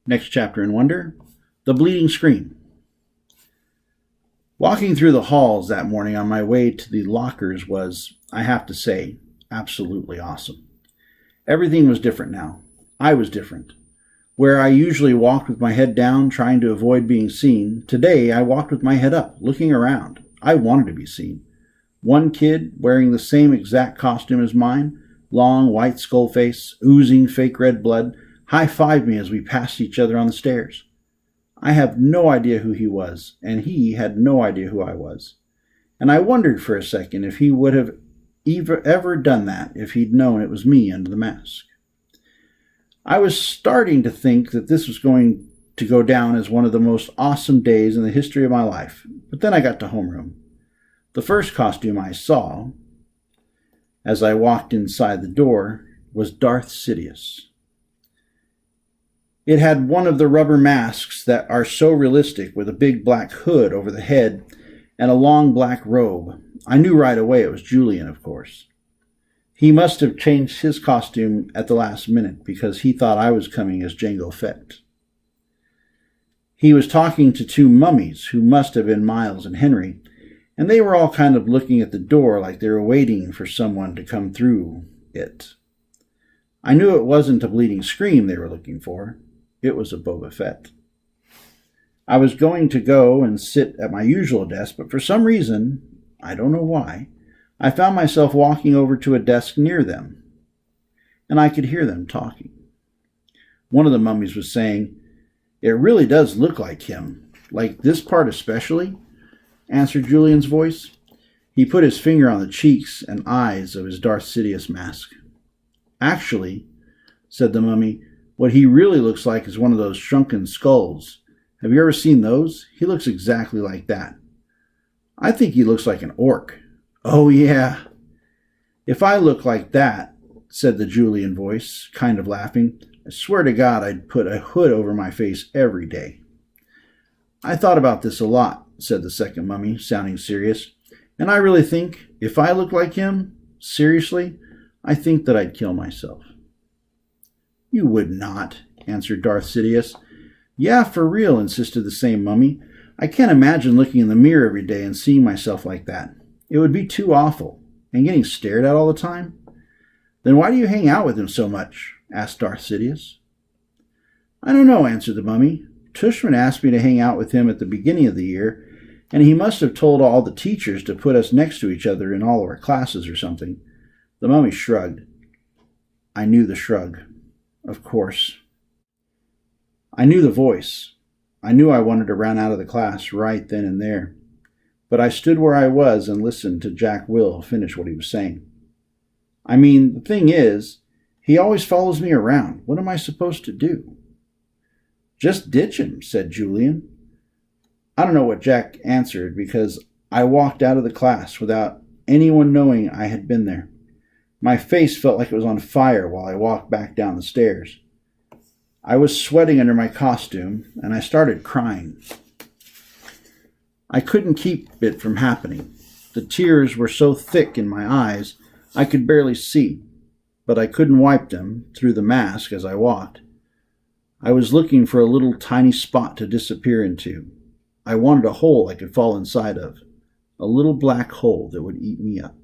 Next chapter in Wonder, The Bleeding Scream. Walking through the halls that morning on my way to the lockers was, I have to say, absolutely awesome. Everything was different now. I was different. Where I usually walked with my head down, trying to avoid being seen, today I walked with my head up, looking around. I wanted to be seen. One kid, wearing the same exact costume as mine, long white skull face, oozing fake red blood, high-fived me as we passed each other on the stairs. I have no idea who he was, and he had no idea who I was. And I wondered for a second if he would have ever done that if he'd known it was me under the mask. I was starting to think that this was going to go down as one of the most awesome days in the history of my life, but then I got to homeroom. The first costume I saw, as I walked inside the door, was Darth Sidious. It had one of the rubber masks that are so realistic, with a big black hood over the head and a long black robe. I knew right away it was Julian, of course. He must have changed his costume at the last minute because he thought I was coming as Jango Fett. He was talking to two mummies who must have been Miles and Henry, and they were all kind of looking at the door like they were waiting for someone to come through it. I knew it wasn't a bleeding scream they were looking for. It was a Boba Fett. I was going to go and sit at my usual desk, but for some reason, I don't know why, I found myself walking over to a desk near them, and I could hear them talking. One of the mummies was saying, "It really does look like him, like this part especially," answered Julian's voice. He put his finger on the cheeks and eyes of his Darth Sidious mask. "Actually," said the mummy, "what he really looks like is one of those shrunken skulls. Have you ever seen those? He looks exactly like that." "I think he looks like an orc." "Oh, yeah." "If I look like that," said the Julian voice, kind of laughing, "I swear to God I'd put a hood over my face every day." "I thought about this a lot," said the second mummy, sounding serious, "and I really think, if I look like him, seriously, I think that I'd kill myself." "You would not," answered Darth Sidious. "Yeah, for real," insisted the same mummy. "I can't imagine looking in the mirror every day and seeing myself like that. It would be too awful. And getting stared at all the time." "Then why do you hang out with him so much?" asked Darth Sidious. "I don't know," answered the mummy. "Tushman asked me to hang out with him at the beginning of the year, and he must have told all the teachers to put us next to each other in all of our classes or something." The mummy shrugged. I knew the shrug. Of course. I knew the voice. I knew I wanted to run out of the class right then and there. But I stood where I was and listened to Jack Will finish what he was saying. "I mean, the thing is, he always follows me around. What am I supposed to do?" "Just ditch him," said Julian. I don't know what Jack answered because I walked out of the class without anyone knowing I had been there. My face felt like it was on fire while I walked back down the stairs. I was sweating under my costume, and I started crying. I couldn't keep it from happening. The tears were so thick in my eyes, I could barely see, but I couldn't wipe them through the mask as I walked. I was looking for a little tiny spot to disappear into. I wanted a hole I could fall inside of, a little black hole that would eat me up.